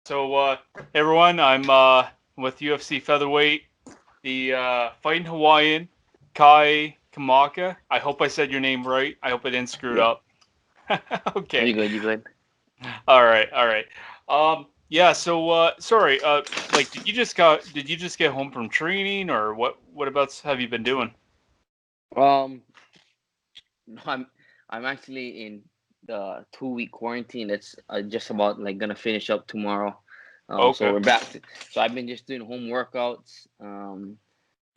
Hey everyone, I'm with UFC Featherweight, the fighting Hawaiian, Kamaka. I hope I said your name right. I hope I didn't screw it Yeah, up. Okay. you good, you good. All right, all right. Yeah, sorry, did you just get home from training or what about have you been doing? Um, no, I'm actually in the 2 week quarantine. That's just about like gonna finish up tomorrow. So Okay. we're back. So I've been just doing home workouts.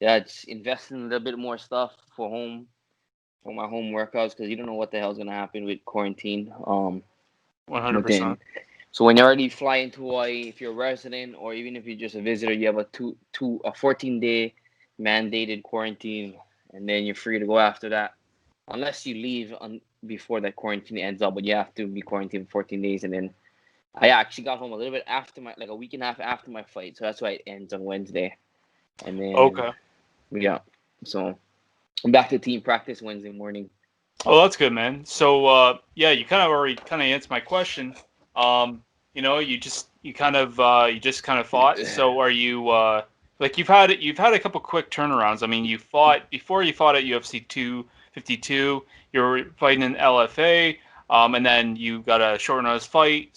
Yeah, it's investing in a little bit more stuff for my home workouts because you don't know what the hell's gonna happen with quarantine. But then 100%. so when you already fly into Hawaii, if you're a resident or even if you're just a visitor, you have a 14-day mandated quarantine, and then you're free to go after that, unless you leave before that quarantine ends up. But you have to be quarantined for 14 days, and then I actually got home a little bit after my like a week and a half after my fight, so that's why it ends on Wednesday, and then Okay. yeah, so I'm back to team practice Wednesday morning. Oh, that's good, man. Yeah, you kind of already kind of answered my question. Um, you just kind of fought. So are you like you've had a couple quick turnarounds. I mean, you fought before you fought at UFC 252. You were fighting in LFA, and then you got a short notice fight.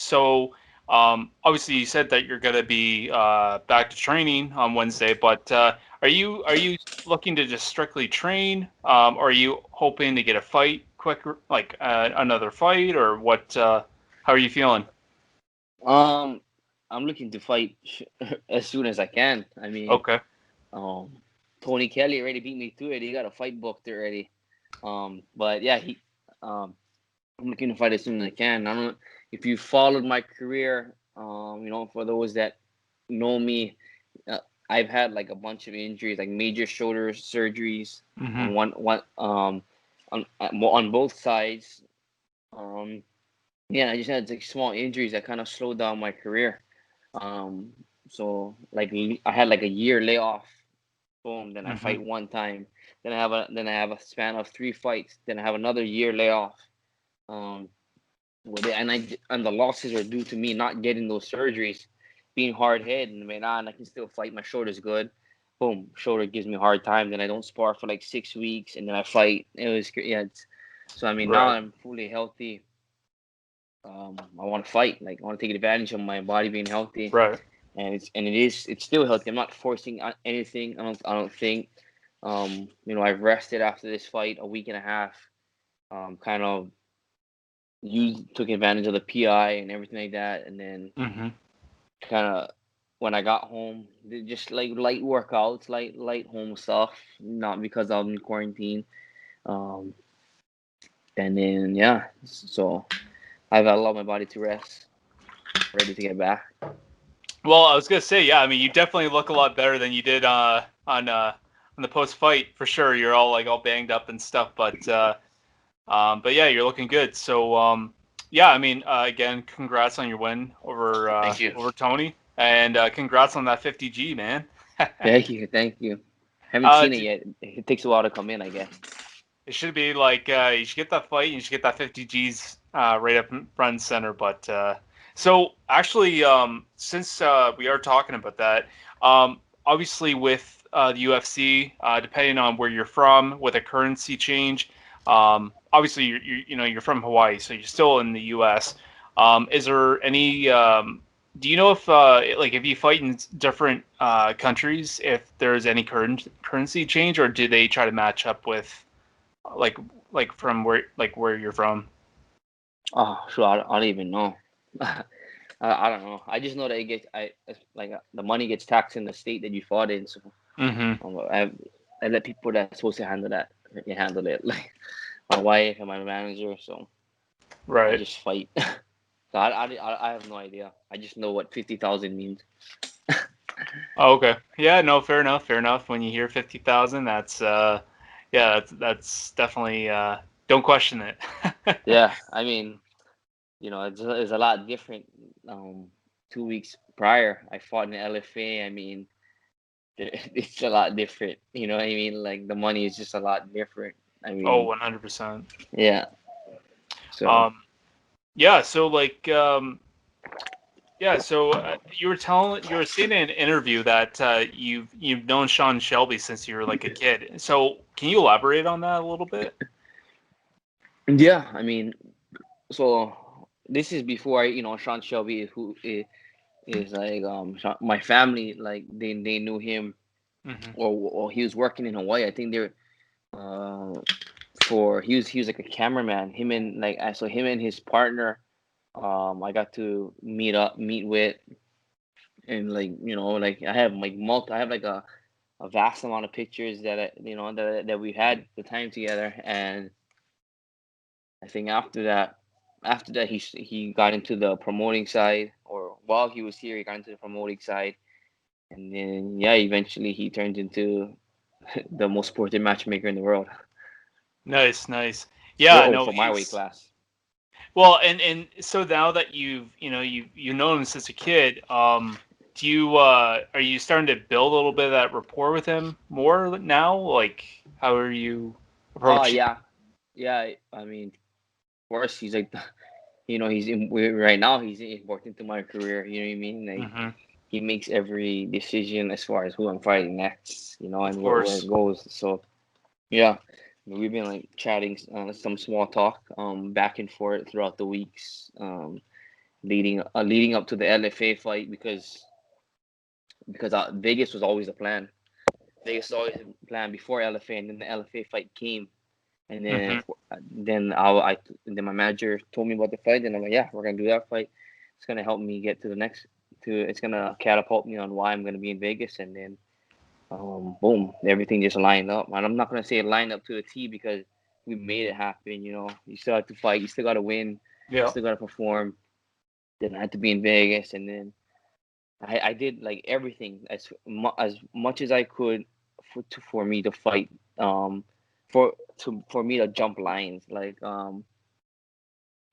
Obviously you said that you're gonna be back to training on Wednesday, but are you looking to just strictly train? Or are you hoping to get a fight quicker, like another fight, or what? How are you feeling? Um, I'm looking to fight as soon as I can. I mean, Okay. Um, Tony Kelley already beat me to it. He got a fight booked already. But yeah, I'm looking to fight as soon as I can. I don't if you followed my career. For those that know me, uh, I've had like a bunch of injuries, like major shoulder surgeries Mm-hmm. on one on both sides. Um, yeah, I just had like small injuries that kind of slowed down my career. Um, so like I had like a year layoff. Boom. Then I Mm-hmm. fight one time. Then I have a span of 3 fights. Then I have another year layoff. Um, and the losses are due to me not getting those surgeries, being hard hit, and I can still fight. My shoulder's good. Boom, shoulder gives me a hard time. Then I don't spar for like 6 weeks, and then I fight. It was yeah. So I mean now Right. I'm fully healthy. I want to fight. Like I want to take advantage of my body being healthy, Right. and it's still healthy. I'm not forcing anything. I don't think. I've rested after this fight a week and a half. Kind of took advantage of the PI and everything like that, and then Mm-hmm. kind of when I got home, just like light workouts, light home stuff. Not because I'm in quarantine. Um, and then yeah, so I've allowed my body to rest, ready to get back. Well, I was gonna say, yeah. I mean, you definitely look a lot better than you did on the post fight for sure. You're all banged up and stuff, but yeah, you're looking good. Yeah, I mean, again, congrats on your win Thank you. over Tony, and congrats on that 50G, man. Thank you. Haven't uh, seen it yet. It takes a while to come in, I guess. it should be like you should get that fight, you should get that 50Gs right up in front and center. But so actually, since we are talking about that, obviously with the UFC, depending on where you're from, with a currency change, obviously you're from Hawaii, so you're still in the U.S. Is there any do you know if like if you fight in different countries, if there's any currency change, or do they try to match up with like from where you're from? Oh, sure. I don't even know. I don't know. I just know that it gets the money gets taxed in the state that you fought in. So Mm-hmm. I let people that's supposed to handle that handle it, like my wife and my manager. So I Right. just fight. So I have no idea. I just know what 50,000 means. Oh, okay. Yeah. No. Fair enough. Fair enough. When you hear 50,000, yeah, that's definitely don't question it. Yeah, I mean, it's a lot different. 2 weeks prior, I fought in LFA. I mean, it's a lot different. You know what I mean? Like the money is just a lot different. I Oh, mean, 100%. yeah. So Um, yeah. So Yeah, so you were saying in an interview that you've known Sean Shelby since you were like a kid. So can you elaborate on that a little bit? Yeah, I mean, so this is before Sean Shelby, who is like my family, like they knew him, Hmm. or he was working in Hawaii. I think they're uh for he was like a cameraman. Him and like I so him and his partner, I got to meet with, and like like I have like a vast amount of pictures that that we had the time together. And I think after that he got into the promoting side, or while he was here he got into the promoting side. And then yeah, eventually he turned into the most supported matchmaker in the world. Nice, nice. Yeah, no, For my weight he's class. well, and so now that you've known him since a kid, do you are you starting to build a little bit of that rapport with him more now? Like, how are you Oh approaching? yeah, yeah. I mean, of course he's like right now he's important to my career. You know what I mean? Like Hmm. he makes every decision as far as who I'm fighting next. Of And where it course. goes. So yeah, we've been like chatting some small talk back and forth throughout the weeks leading up to the LFA fight, because Vegas was always a plan. Vegas was always a plan before LFA, and then the LFA fight came. And Hmm. then my manager told me about the fight, and I'm like, yeah, we're gonna do that fight. It's gonna help me get to the next to. It's gonna catapult me on why I'm gonna be in Vegas, and then boom, everything just lined up. And I'm not gonna say it lined up to the T, because we made it happen. You still have to fight, you still gotta win, you Yeah. still gotta perform. Then I had to be in Vegas, and then I did like everything as much as I could for me to fight, um for me to jump lines, like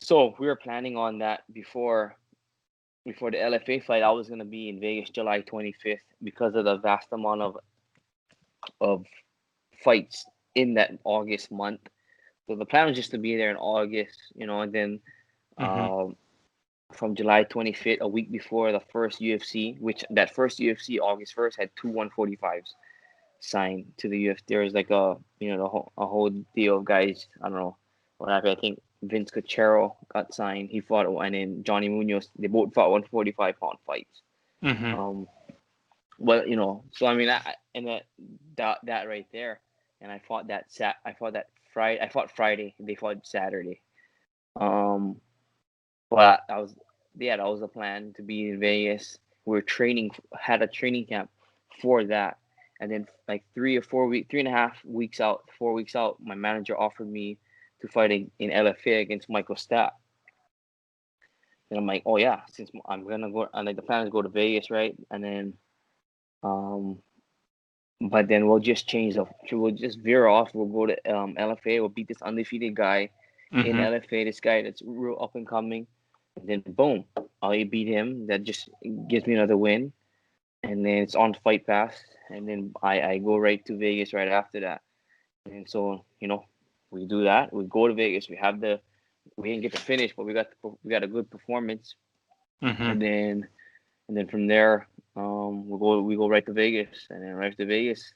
so we were planning on that before the LFA fight. I was gonna be in Vegas July 25th, because of the vast amount of fights in that August month. So the plan was just to be there in August, and then Hmm. um from July 25th, a week before the first UFC, which that first UFC August 1st had two 145s signed to the UFC. There was like a whole deal of guys. I don't know what happened. I think Vince Cachero got signed. He fought, and then Johnny Munoz. They both fought 145-pound fights. Hmm. Um, well, so I mean, and that right there, and I fought that Friday. I fought Friday. They fought Saturday. Um, but that was the plan, to be in Vegas. We were had a training camp for that. And then like 3.5 weeks out, 4 weeks out, my manager offered me to fight in LFA against Michael Stapp. And I'm like, oh yeah, since I'm gonna go, and like the plan is go to Vegas, right? And then, um, but then we'll just veer off. We'll go to LFA. We'll beat this undefeated guy in Hmm. LFA. This guy that's real up and coming. And then boom, I beat him. That just gives me another win, and then it's on Fight Pass. And then I go right to Vegas right after that. And so we do that. We go to Vegas. We didn't get to finish, but we got a good performance. Hmm. And then from there, we go right to Vegas. And then right to Vegas,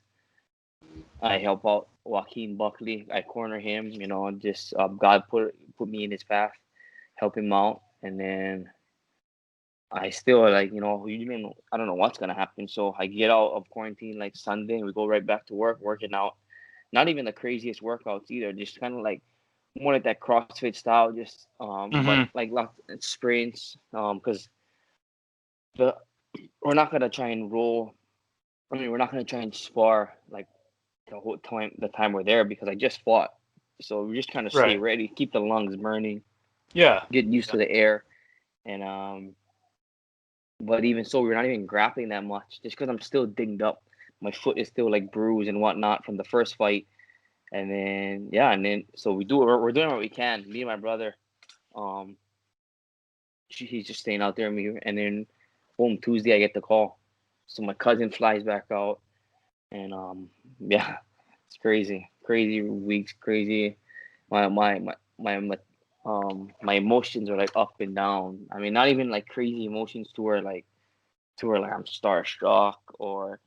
I help out Joaquin Buckley. I corner him. Just God put me in his path, help him out. And then I still like, I don't know what's gonna happen. So I get out of quarantine like Sunday, and we go right back to work, working out. Not even the craziest workouts either, just kind of like more like that CrossFit style, just but Hmm. like lots of sprints, because the we're not gonna try and roll. I mean, we're not gonna try and spar like the time we're there, because I just fought. So we're just trying to stay Right. ready, keep the lungs burning, Yeah. get used to the air, and but even so, we're not even grappling that much, just because I'm still dinged up. My foot is still like bruised and whatnot from the first fight. And then yeah, and then so we're doing what we can. Me and my brother, um, he's just staying out there with me. And then boom, Tuesday I get the call. So my cousin flies back out, and yeah, it's crazy, crazy weeks, crazy. My my emotions are like up and down. I mean, not even like crazy emotions to where like I'm starstruck or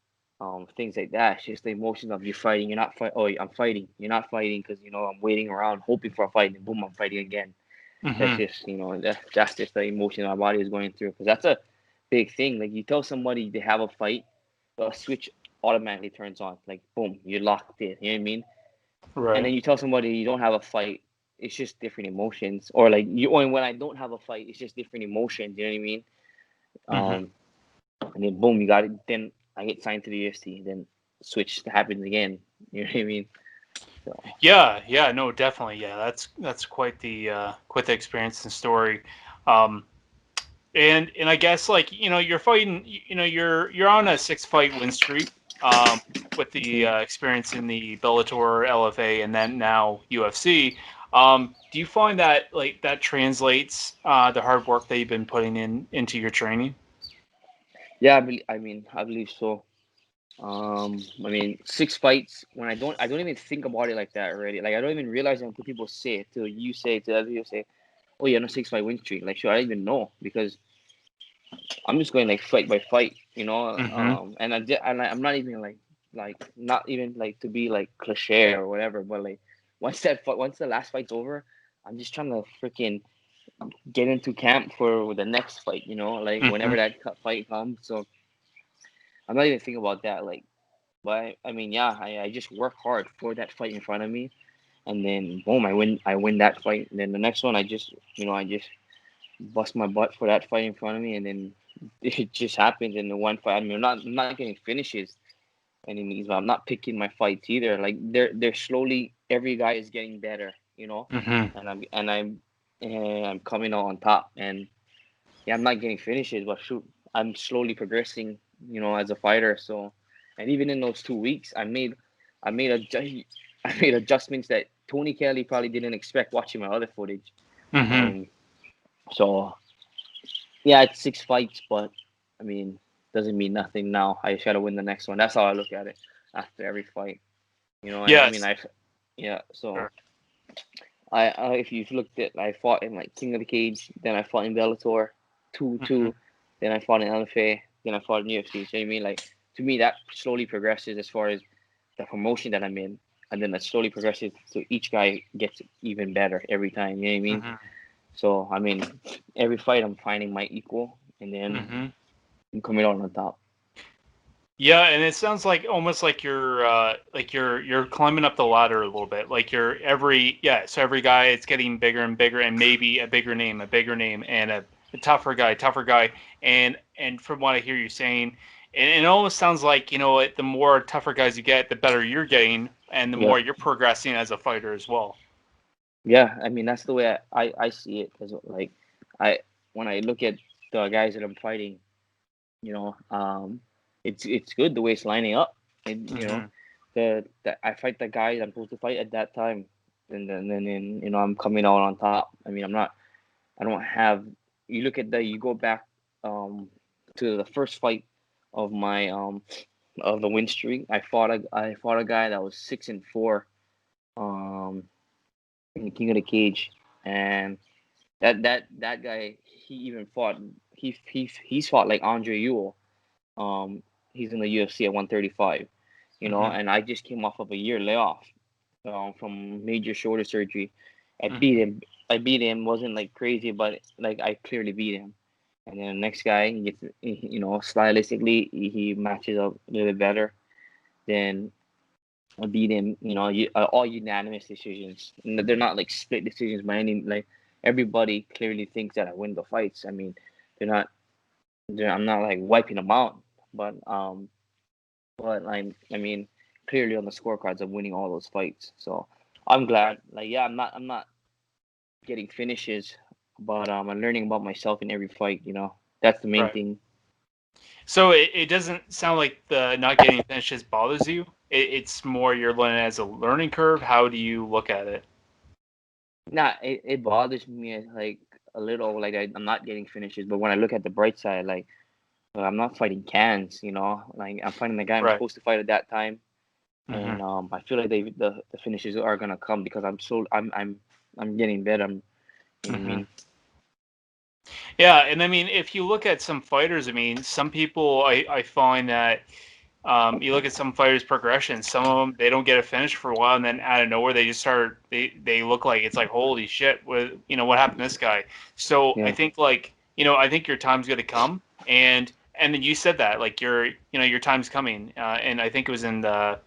things like that. It's just the emotion of you fighting. You're not fight. Oh, I'm fighting. You're not fighting because I'm waiting around hoping for a fight, and boom, I'm fighting again. That's Mm-hmm. just that's just the emotion my body is going through because that's a big thing. Like you tell somebody they have a fight, the switch automatically turns on. Like boom, you're locked in. You know what I mean? And Right. then you tell somebody you don't have a fight, it's just different emotions. Or like or when I don't have a fight, it's just different emotions. You know what I mean? Mm-hmm. And then boom, you got it. Then I get signed to the UFC. Then switch happens again. You know what I mean? So Yeah, yeah, no, definitely. Yeah, that's quite the experience and story. Um, and I guess like you're fighting. You're on a 6 fight win streak. Um, with the experience in the Bellator, LFA, and then now UFC. Do you find that like that translates the hard work that you've been putting into your training? yeah, I believe so. I mean, 6 fights. When I don't even think about it like that already. Like I don't even realize it until people say it. Till you say it. Till other people say, "Oh, you're on a 6 fight win streak." Like, sure, I don't even know because I'm just going like fight by fight, Mm-hmm. I'm not even like not even like to be like cliche or whatever, but like once the last fight's over, I'm just trying to freaking get into camp for the next fight, like Mm-hmm. whenever that fight comes. So I'm not even thinking about that, like, but I mean, yeah, I just work hard for that fight in front of me, and then boom, I win that fight. And then the next one, I just bust my butt for that fight in front of me, and then it just happens in the one fight. I mean, I'm not getting finishes any means, but I'm not picking my fights either. Like they're slowly, every guy is getting better, Mm-hmm. and I'm coming out on top. And yeah, I'm not getting finishes, but shoot, I'm slowly progressing, as a fighter. So, and even in those 2 weeks, I made I made adjustments that Tony Kelley probably didn't expect watching my other footage. Mm-hmm. Um, so yeah, it's 6 fights, but I mean, doesn't mean nothing now. I just gotta win the next one. That's how I look at it after every fight. And I mean, Yes. yeah. So Sure. if you've looked at, I fought in like King of the Cage, then I fought in Bellator, Mm-hmm. 2-2, then I fought in LFA, then I fought in UFC. So you know what I mean, like to me, that slowly progresses as far as the promotion that I'm in, and then that slowly progresses so each guy gets even better every time. You know what I mean? Mm-hmm. So I mean, every fight I'm finding my equal, and then Mm-hmm. I'm coming out on top. Yeah, and it sounds like almost like you're climbing up the ladder a little bit. Like so every guy it's getting bigger and bigger, and maybe a bigger name, and a tougher guy. And from what I hear you saying, and it almost sounds like the more tougher guys you get, the better you're getting, and the Yeah, more you're progressing as a fighter as well. yeah. I mean, that's the way I see it. As like, I when I look at the guys that I'm fighting, you know, um, it's good the way it's lining up, and Mm-hmm. the I fight the guys I'm supposed to fight at that time, and then I'm coming out on top. I mean, I don't have. You look at you go back um to the first fight of my of the win streak. I fought a guy that was 6-4 um in the King of the Cage, and that guy he even fought he's fought like Andre Ewell. He's in the UFC at 135, Mm-hmm. and I just came off of a year layoff from major shoulder surgery. I Mm-hmm. beat him. Wasn't like crazy, but like I clearly beat him. And then the next guy, he gets, stylistically, he matches up a little bit better. Then I beat him. All unanimous decisions. And they're not like split decisions by any like. Everybody clearly thinks that I win the fights. I mean, they're not. I'm not like wiping them out, but I mean, clearly on the scorecards, I'm winning all those fights. So I'm Right. glad. Like, yeah, I'm not getting finishes, but I'm learning about myself in every fight. That's the main Right. thing. So it doesn't sound like the not getting finishes bothers you. It's more you're learning as a learning curve. How do you look at it? Nah, it bothers me like a little. Like I'm not getting finishes, but when I look at the bright side, like I'm not fighting cans. Like I'm fighting the guy I'm Right. supposed to fight at that time, Mm-hmm. and I feel like the finishes are gonna come because I'm getting better. You know what I mean? Yeah, and I mean, if you look at some fighters, I mean, some people I find that you look at some fighters' progression. Some of them they don't get a finish for a while, and then out of nowhere they just start. They look like it's like holy shit. What happened to this guy? So I Yeah. think I think your time's going to come, and then you said that like your time's coming, and I think it was in the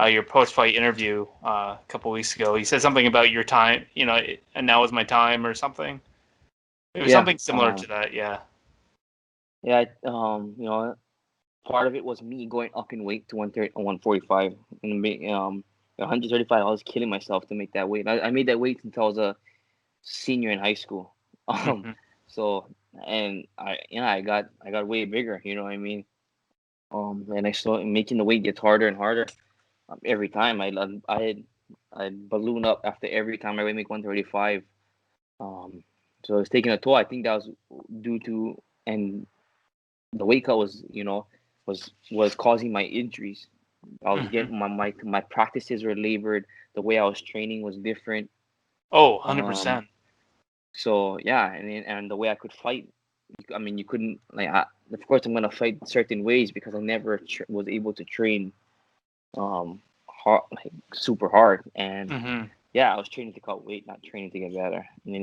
your post fight interview a couple weeks ago. You said something about your time, and now is my time or something. It was Yeah. something similar to that, yeah. Yeah. Part of it was me going up in weight to 130, 145, and 135. I was killing myself to make that weight. I made that weight until I was a senior in high school. Um, Hmm. so and I got way bigger. You know what I mean? And I started making the weight get harder and harder every time. I balloon up after every time I make 135. Um, so it's taking a toll. I think that was due to and the weight cut was causing my injuries. I was Hmm. getting my practices were labored. The way I was training was different. Oh, Um, 100%. so yeah, and the way I could fight, I mean, you couldn't of course, I'm gonna fight certain ways because I never was able to train hard, like super hard. And Hmm. yeah, I was training to cut weight, not training to get better. And then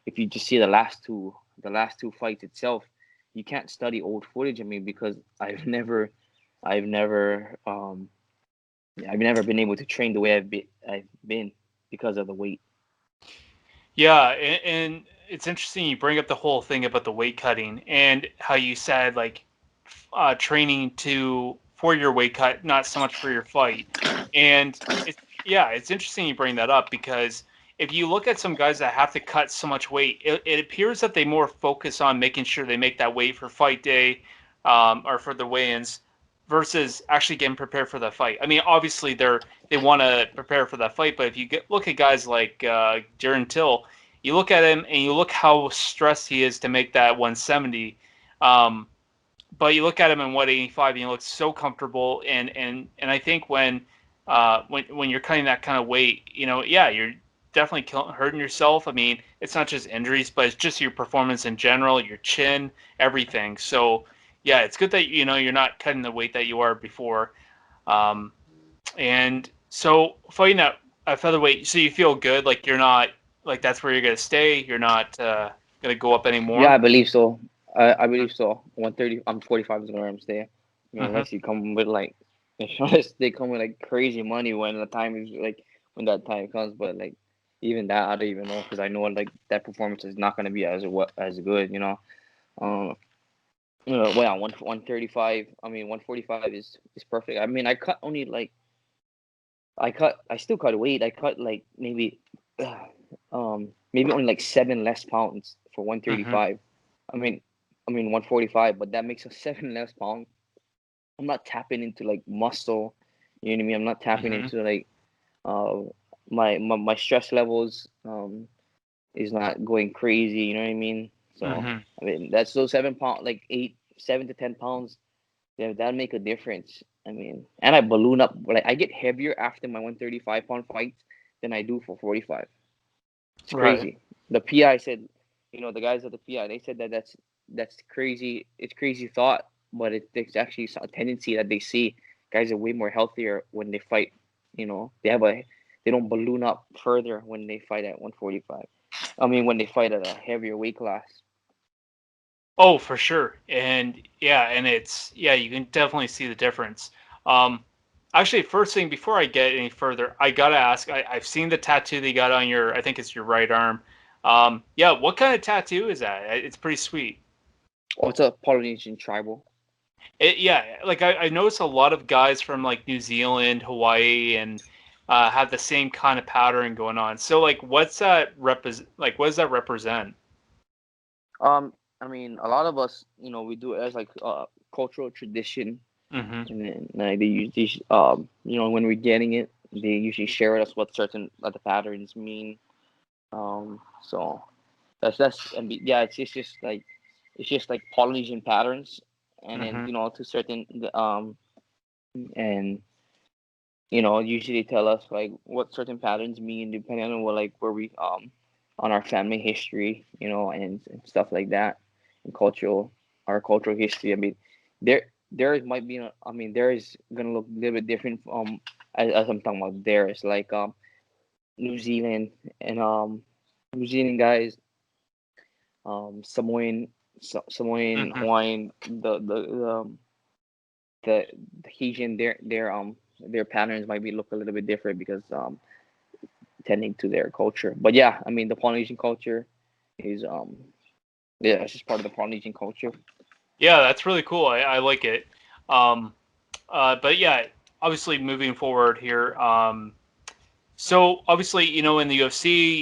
if you just see the last two fights itself, you can't study old footage of me because I've never I've never been able to train the way I've been because of the weight. Yeah, and it's interesting you bring up the whole thing about the weight cutting and how you said like training for your weight cut, not so much for your fight. And it's interesting you bring that up because if you look at some guys that have to cut so much weight, it appears that they more focus on making sure they make that weight for fight day, or for the weigh-ins versus actually getting prepared for the fight. I mean, obviously they want to prepare for that fight, but if you look at guys like Darren Till, you look at him and you look how stressed he is to make that 170. Um, but you look at him in 185 and he looks so comfortable. And I think when you're cutting that kind of weight, you're definitely hurting yourself. I mean, it's not just injuries, but it's just your performance in general, your chin, everything. So yeah, it's good that you're not cutting the weight that you are before. Um, and so fighting at featherweight, so you feel good, like you're not like that's where you're gonna stay. You're not gonna go up Yeah, anymore. I believe so. I believe so. 130. I'm 45 is where I'm staying. Mm-hmm. Unless you come with like, unless they come with like crazy money when the time is like when that time comes. But like even that, I don't even know because I know like that performance is not gonna be as good. Um, well, yeah, 135. I mean, 145 is perfect. I mean, I still cut weight. I cut like maybe only like 7 less pounds for Mm-hmm. 135. I mean, 145, but that makes a 7 less pounds. I'm not tapping into like muscle. You know what I mean? I'm not tapping Mm-hmm. into like uh my stress levels is not going crazy. You know what I mean? So Mm-hmm. I mean that's those 7 pound like 7 to 10 pounds. Yeah, that'll make a difference. I mean, and I balloon up. Like I get heavier after my 135-pound fights than I do for 45. It's Right. crazy. The PI said, the guys at the PI, they said that's crazy. It's crazy thought, but it's actually a tendency that they see. Guys are way more healthier when they fight. They don't balloon up further when they fight at 145. I mean, when they fight at a heavier weight class. Oh, for sure. And yeah, and you can definitely see the difference. Um, Actually, first thing before I get any further, I gotta ask. I've seen the tattoo they got on your, I think it's your right arm. Yeah, what kind of tattoo is that? It's pretty sweet. Oh, it's a Polynesian tribal. Yeah, like I noticed a lot of guys from like New Zealand, Hawaii, and have the same kind of pattern going on. So like, what's that represent? Like, what does that represent? I mean, a lot of us, we do it as like cultural tradition. Mm-hmm. And then they usually, when we're getting it, they usually share with us what certain the patterns mean. So yeah, it's just like Polynesian patterns, and then Mm-hmm. to certain and usually they tell us like what certain patterns mean depending on what like where we on our family history, and stuff like that, and our cultural history. I mean, there might be, there is gonna look a little bit different as I'm talking about theirs, like New Zealand and New Zealand guys, Samoan, Hmm. Hawaiian, the Haitian, their patterns might be look a little bit different because tending to their culture. But yeah, I mean the Polynesian culture is yeah, it's just part of the Polynesian culture. Yeah, that's really cool. I like it. Um, but yeah, obviously moving forward here. So obviously, in the UFC,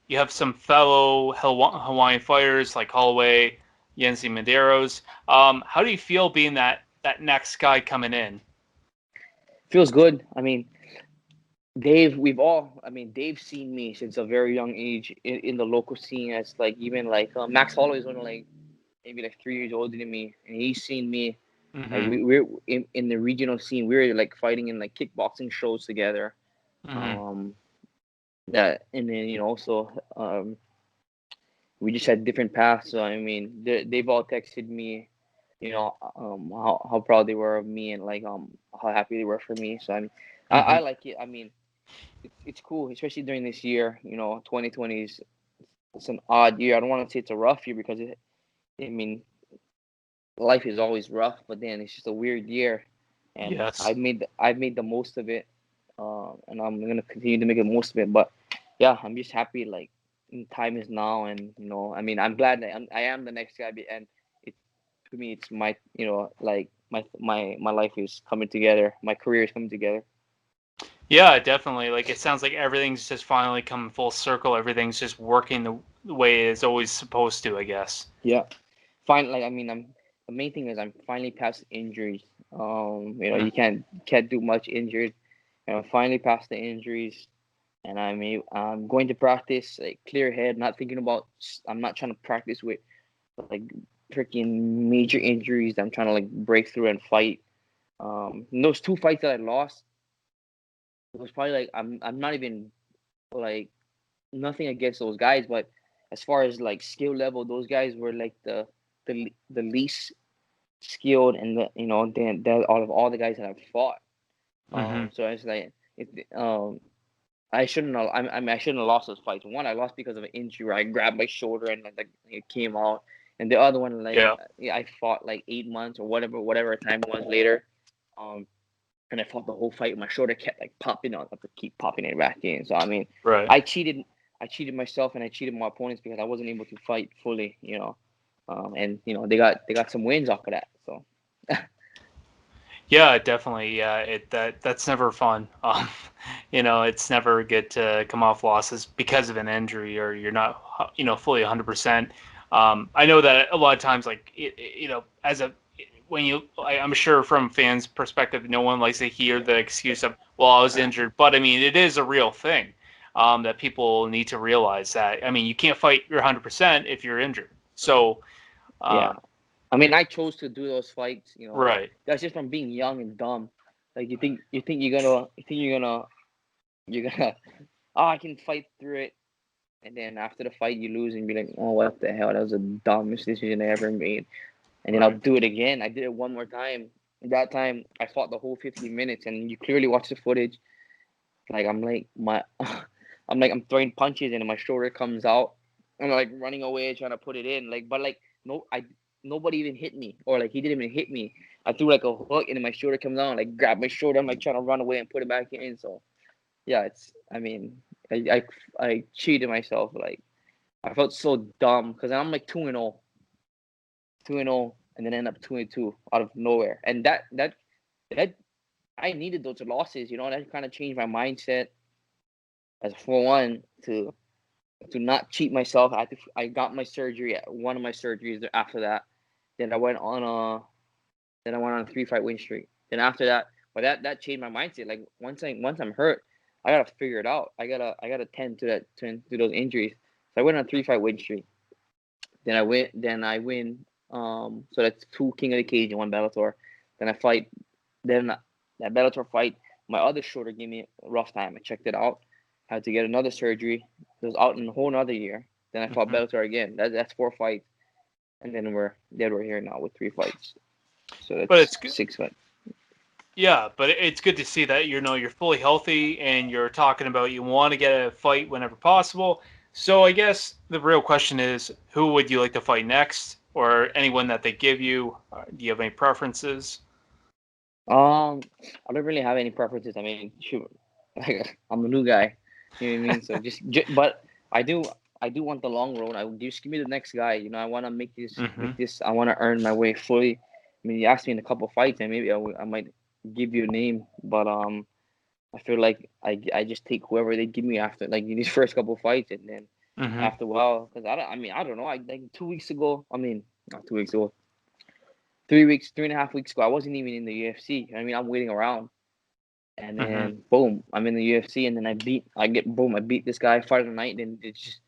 you have some fellow Hawaiian fighters like Holloway, Yensi Medeiros. How do you feel being that next guy coming in? Feels good. I mean, Dave's seen me since a very young age in the local scene. As like even like Max Holloway is only like maybe like 3 years older than me, and he's seen me. Like Hmm. we're in the regional scene. We're like fighting in like kickboxing shows together. Hmm. Um, that and then so we just had different paths. So I mean, they've all texted me, how proud they were of me and like how happy they were for me. So I mean, I Hmm. like it. I mean, it's cool, especially during this year. 2020 is it's an odd year. I don't want to say it's a rough year because I mean, life is always rough, but then it's just a weird year, and Yes. I've made the most of it, and I'm gonna continue to make the most of it. But yeah, I'm just happy like time is now, and I mean, I'm glad that I am the next guy, and it to me it's my like my life is coming together, my career is coming together. Yeah, definitely. Like it sounds like everything's just finally coming full circle. Everything's just working the way it's always supposed to, I guess. Yeah, finally, like I mean, I'm the main thing is I'm finally past injuries. Mm. You can't do much injured, and I'm finally past the injuries. And I'm going to practice like clear head, not thinking about. I'm not trying to practice with like freaking major injuries. I'm trying to like break through and fight. Those two fights that I lost, it was probably like I'm not even like nothing against those guys, but as far as like skill level, those guys were like the least skilled and the then out of all the guys that I've fought. Hmm. So it's like I shouldn't have. I shouldn't have lost those fights. One, I lost because of an injury where I grabbed my shoulder and like it came out. And the other one, like Yeah. yeah, I fought like 8 months or whatever time it was later. Um, and I fought the whole fight. My shoulder kept like popping out. I could keep popping it back in. So I mean, Right. I cheated. I cheated myself and I cheated my opponents because I wasn't able to fight fully. And they got some wins off of that. So Yeah, definitely. Yeah, that's never fun. It's never good to come off losses because of an injury or you're not, fully 100%. I know that a lot of times, like, as a when I'm sure from fans' perspective, no one likes to hear the excuse of, "Well, I was injured," but I mean, it is a real thing that people need to realize that. I mean, you can't fight your 100% if you're injured. So, yeah, um, I mean, I chose to do those fights. right. That's just from being young and dumb. Like you're gonna oh, I can fight through it, and then after the fight you lose and be like, oh, what the hell? That was the dumbest decision I ever made. And then I'll Right. do it again. I did it one more time. That time I fought the whole 15 minutes, and you clearly watch the footage. Like I'm like I'm throwing punches, and my shoulder comes out. I'm like running away, trying to put it in. Like, but like nobody even hit me, or like he didn't even hit me. I threw like a hook, and then my shoulder comes out. Like grab my shoulder. I'm like trying to run away and put it back in. So yeah, I mean, I cheated myself. Like I felt so dumb because I'm like 2-0, 2-0, and then end up 2-2 out of nowhere. And that I needed those losses. That kind of changed my mindset as for one to not cheat myself. I got my surgery at one of my surgeries after that. Then I went on a then I went on a 3-fight win streak. Then after that, but that changed my mindset. Like once I'm hurt, I gotta figure it out. I gotta tend to those injuries. So I went on a 3-fight win streak. Then I win. So that's two King of the Cage and one Bellator. Then I fight. Then that Bellator fight, my other shoulder gave me a rough time. I checked it out. Had to get another surgery. It was out in a whole another year. Then I fought Bellator again. That's 4 fights, and then we're here now with 3 fights. So But that's it's good. 6 fights. Yeah, but it's good to see that you're fully healthy and you're talking about you want to get a fight whenever possible. So I guess the real question is, who would you like to fight next, or anyone that they give you? Do you have any preferences? I don't really have any preferences. I mean, shoot, like, I'm a new guy. You know what I mean? So but I do want the long road. I just give me the next guy. You know, I want to make Mm-hmm. this. I want to earn my way fully. I mean, you asked me in a couple of fights, and maybe I might give you a name, but I feel like I just take whoever they give me after like these first couple of fights, and then Mm-hmm. after a while, because I don't know. I like 2 weeks ago. I mean, not 2 weeks ago. 3 weeks, 3.5 weeks ago, I wasn't even in the UFC. I mean, I'm waiting around. And Mm-hmm. then boom, I'm in the UFC, and then I beat this guy fight of the night. Then it's just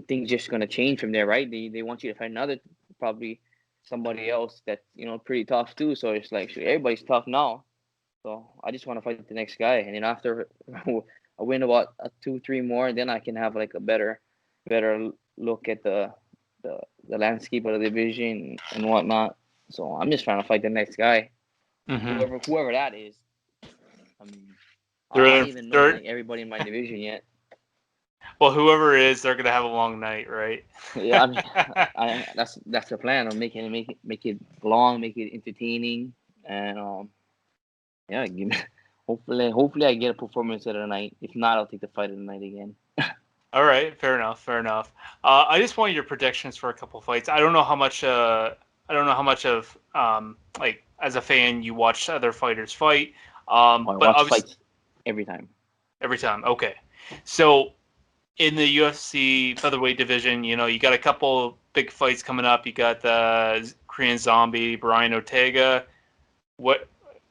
things just gonna change from there, right? They want you to fight another probably somebody else that's pretty tough too. So it's like shoot, everybody's tough now. So I just want to fight the next guy, and then after I win about 2, 3 more, then I can have like a better look at the the landscape of the division and whatnot. So I'm just trying to fight the next guy, Mm-hmm. whoever that is. I mean, I They're don't even know they're like everybody in my division yet. well, whoever it is, they're gonna have a long night, right? Yeah, I mean, that's the plan. I'm make it long, make it entertaining, and yeah, hopefully I get a performance of the night. If not, I'll take the fight of the night again. All right, fair enough, fair enough. I just want your predictions for a couple fights. I don't know how much. I don't know how much of like as a fan you watch other fighters fight. I But watch obviously fights every time. every time. Okay, so in the UFC featherweight division, you got a couple big fights coming up. You got the Korean Zombie, Brian Ortega. What?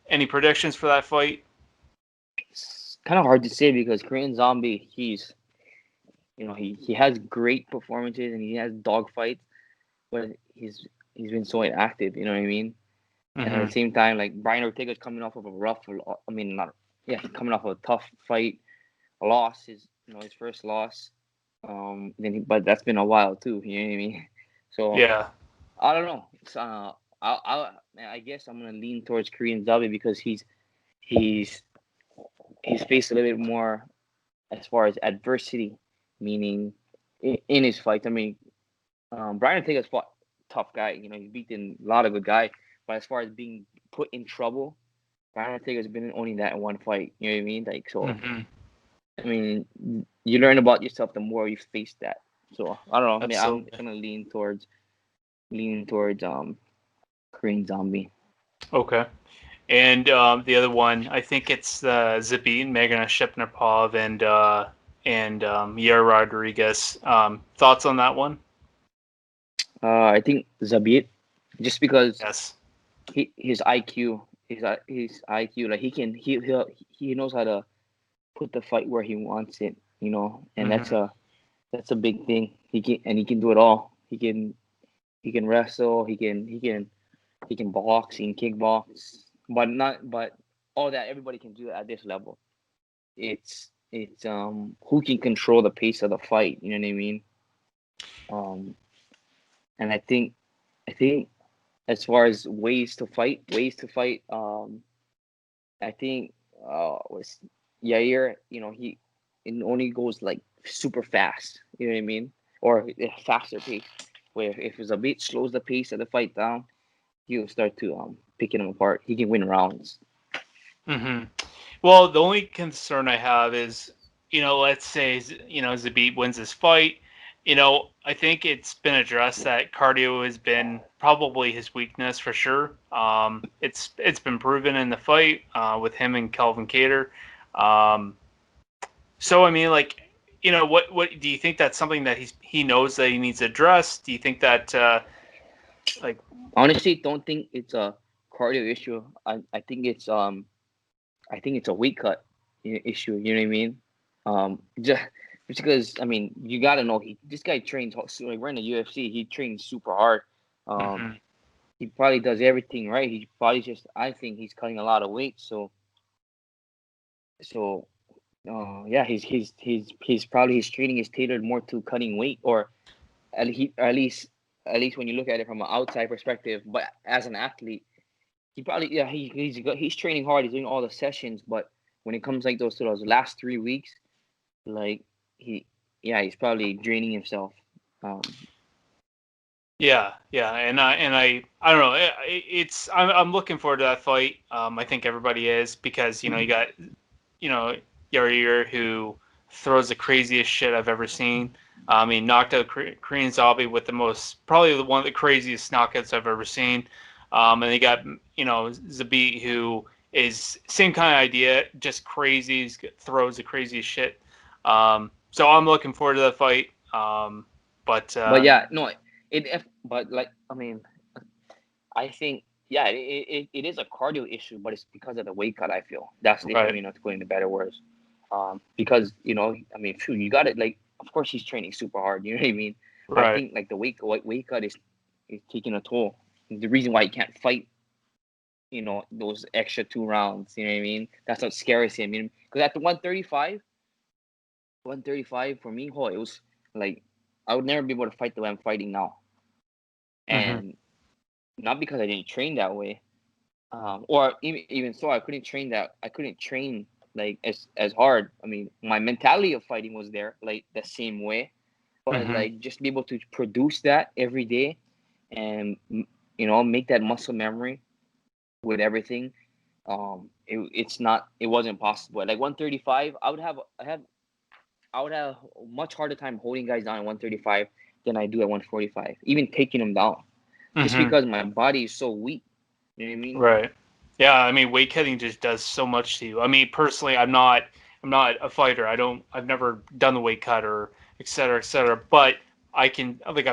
Any predictions for that fight? It's kind of hard to say because Korean Zombie, he has great performances and he has dog fights, but he's been so inactive. You know what I mean? And at Mm-hmm. the same time, like Brian Ortega's coming off of a rough, I mean, not yeah, coming off of a tough fight, a loss, his first loss. But that's been a while too. You know what I mean? So Yeah. I don't know. It's, I guess I'm gonna lean towards Korean Zombie because he's he's faced a little bit more as far as adversity, meaning in his fights. I mean, Brian Ortega's fought tough guy. He's beaten a lot of good guys, but as far as being put in trouble, Brian Ortega's been only that in one fight. You know what I mean? Like so. Mm-hmm. I mean, you learn about yourself the more you face that. So I don't know. I mean, I'm Absolutely. gonna lean towards Korean Zombie. Okay. And the other one, I think it's Zabit, Megan Shepnapov, and Yair Rodriguez. Thoughts on that one? I think Zabit, just because Yes. his IQ, his IQ, like he knows how to put the fight where he wants it, and Hmm. that's a big thing. He can do it all. He can wrestle. He can box. He can kickbox. But all that everybody can do at this level. It's who can control the pace of the fight. You know what I mean? Um, and I think as far as ways to fight, I think was Yair. He it only goes like super fast. You know what I mean? Or a faster pace. Where if it's a bit slows the pace of the fight down, he'll start to picking them apart. He can win rounds. Hmm. Well, the only concern I have is, let's say, Zabit wins this fight. I think it's been addressed that cardio has been probably his weakness for sure. It's been proven in the fight with him and Calvin Cater. Um, so I mean, like, what do you think that's something that he knows that he needs to address? Do you think that like Honestly, don't think it's a cardio issue. I think it's a weight cut issue. You know what I mean? Just because I mean you gotta know this guy trains like we're in the UFC. He trains super hard. Um, mhm. he probably does everything right. He probably just I think he's cutting a lot of weight. So Yeah, he's probably his training is tailored more to cutting weight, or at least when you look at it from an outside perspective. But as an athlete, he probably he's training hard. He's doing all the sessions, but when it comes like those to those last 3 weeks, like he he's probably draining himself. Um, Yeah, yeah, and I don't know. I'm looking forward to that fight. I think everybody is because you got Yair who throws the craziest shit I've ever seen. I mean, knocked out Korean Zombie with probably one of the craziest knockouts I've ever seen. And they got Zabit who is same kind of idea, just crazy, throws the craziest shit. So I'm looking forward to that fight. But but yeah, no, but like I mean, I think it is a cardio issue, but it's because of the weight cut. I feel that's the issue. right, To go into better words, because I mean, phew, you got it. Like, of course, he's training super hard. You know what I mean? But I right. think like the weight cut is taking a toll. The reason why he can't fight, those extra 2 rounds. You know what I mean? That's what scares him. Because at the 135 for me, it was like I would never be able to fight the way I'm fighting now, Hmm. and not because I didn't train that way. Or even so, I couldn't train that. I couldn't train like as hard. I mean, my mentality of fighting was there, like the same way, but Hmm. like just be able to produce that every day, and make that muscle memory with everything. It wasn't possible. Like 135, I would have a much harder time holding guys down at 135 than I do at 145, even taking them down, just Hmm. because my body is so weak. You know what I mean? Right. Yeah, I mean, weight cutting just does so much to you. I mean, personally, I'm not a fighter. I've never done the weight cut or et cetera, et cetera. But I've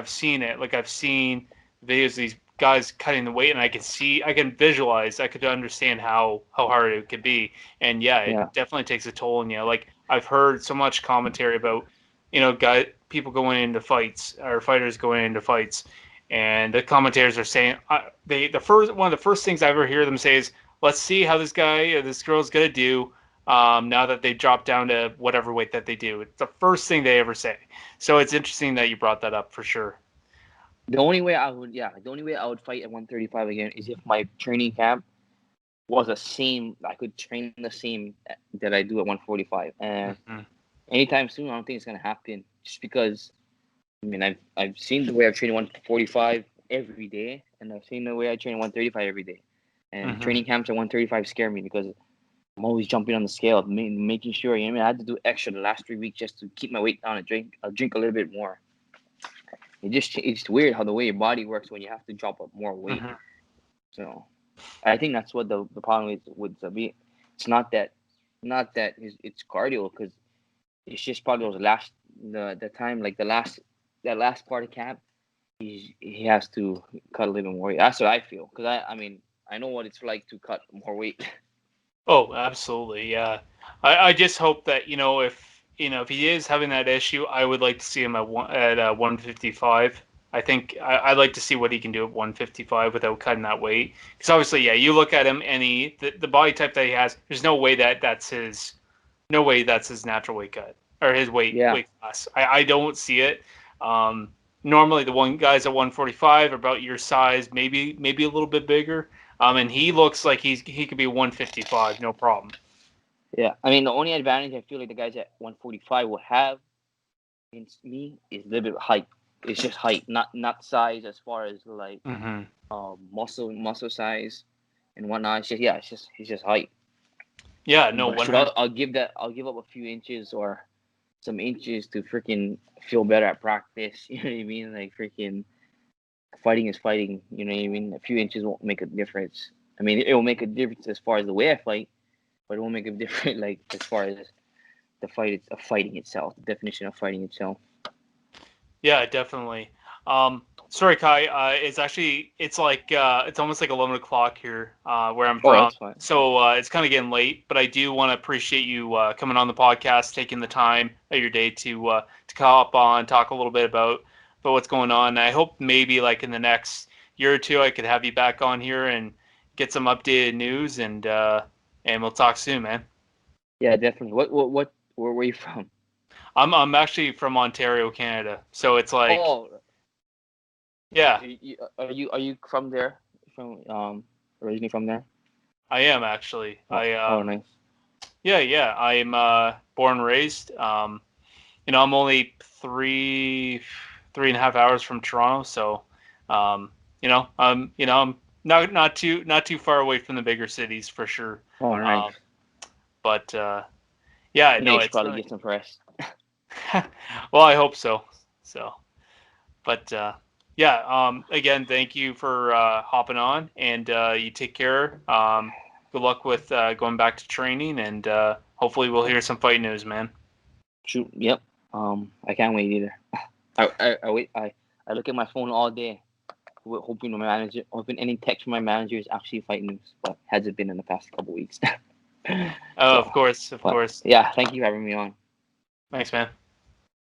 seen it. Like I've seen videos of these guys cutting the weight, and I can visualize, I could understand how hard it could be. And yeah, it Yeah. definitely takes a toll on you. Like I've heard so much commentary about, people going into fights or fighters going into fights, and the commentators are saying one of the first things I ever hear them say is, "Let's see how this guy or this girl is gonna do now that they drop down to whatever weight that they do." It's the first thing they ever say. So it's interesting that you brought that up for sure. The only way I would fight at 135 again is if my training camp was the same. I could train the same that I do at 145. And Hmm. anytime soon, I don't think it's gonna happen. Just because I mean, I've seen the way I train 145 every day, and I've seen the way I train 135 every day. And Hmm. training camps at 135 scare me because I'm always jumping on the scale, making sure. I had to do extra the last 3 weeks just to keep my weight down and drink a little bit more. It's weird how the way your body works when you have to drop up more weight. Hmm. So I think that's what the problem is with Zabi. It's not that it's cardio, because it's just probably those last the time, like that last part of camp. He has to cut a little more weight. That's what I feel, because I mean I know what it's like to cut more weight. Oh, absolutely, yeah. I just hope that if he is having that issue, I would like to see him at 155. I'd like to see what he can do at 155 without cutting that weight. Because obviously, yeah, you look at him and the body type that he has, there's no way that's his natural weight cut or his Yeah, weight class. I don't see it. Um, Normally the one guys at 145 are about your size, maybe a little bit bigger. And he looks like he could be 155, no problem. yeah. I mean, the only advantage I feel like the guys at 145 will have against me is a little bit height. It's just height, not size, as far as like Hmm. muscle size and whatnot. It's just height. Yeah, no, But 100. I'll give up a few inches or some inches to freaking feel better at practice. You know what I mean? Like, freaking fighting is fighting. You know what I mean? A few inches won't make a difference. I mean, it will make a difference as far as the way I fight, but it won't make a difference like as far as fighting itself, the definition of fighting itself. Yeah, definitely. Sorry, Kai. It's almost like 11 o'clock here where I'm Oh, from. that's fine. So it's kind of getting late, but I do want to appreciate you coming on the podcast, taking the time of your day to come up on, talk a little bit about what's going on. And I hope maybe like in the next year or two, I could have you back on here and get some updated news, and we'll talk soon, man. Yeah, definitely. Where are you from? I'm actually from Ontario, Canada. So it's like, Oh, yeah, are you from there? From originally from there? I am actually. Oh, nice. Yeah, I'm born and raised. I'm only three and a half hours from Toronto, so I'm not too far away from the bigger cities for sure. Oh, nice. Um, but yeah, Yeah, no, you should it's probably get some rest. well, I hope so. So, but yeah, again, thank you for hopping on, and you take care. Good luck with going back to training, and hopefully we'll hear some fight news, man. Shoot, yep. I can't wait either. I wait. I look at my phone all day, hoping any text from my manager is actually fight news, but hasn't been in the past couple weeks. Oh, So, of course, of but course. yeah, thank you for having me on. Thanks, man.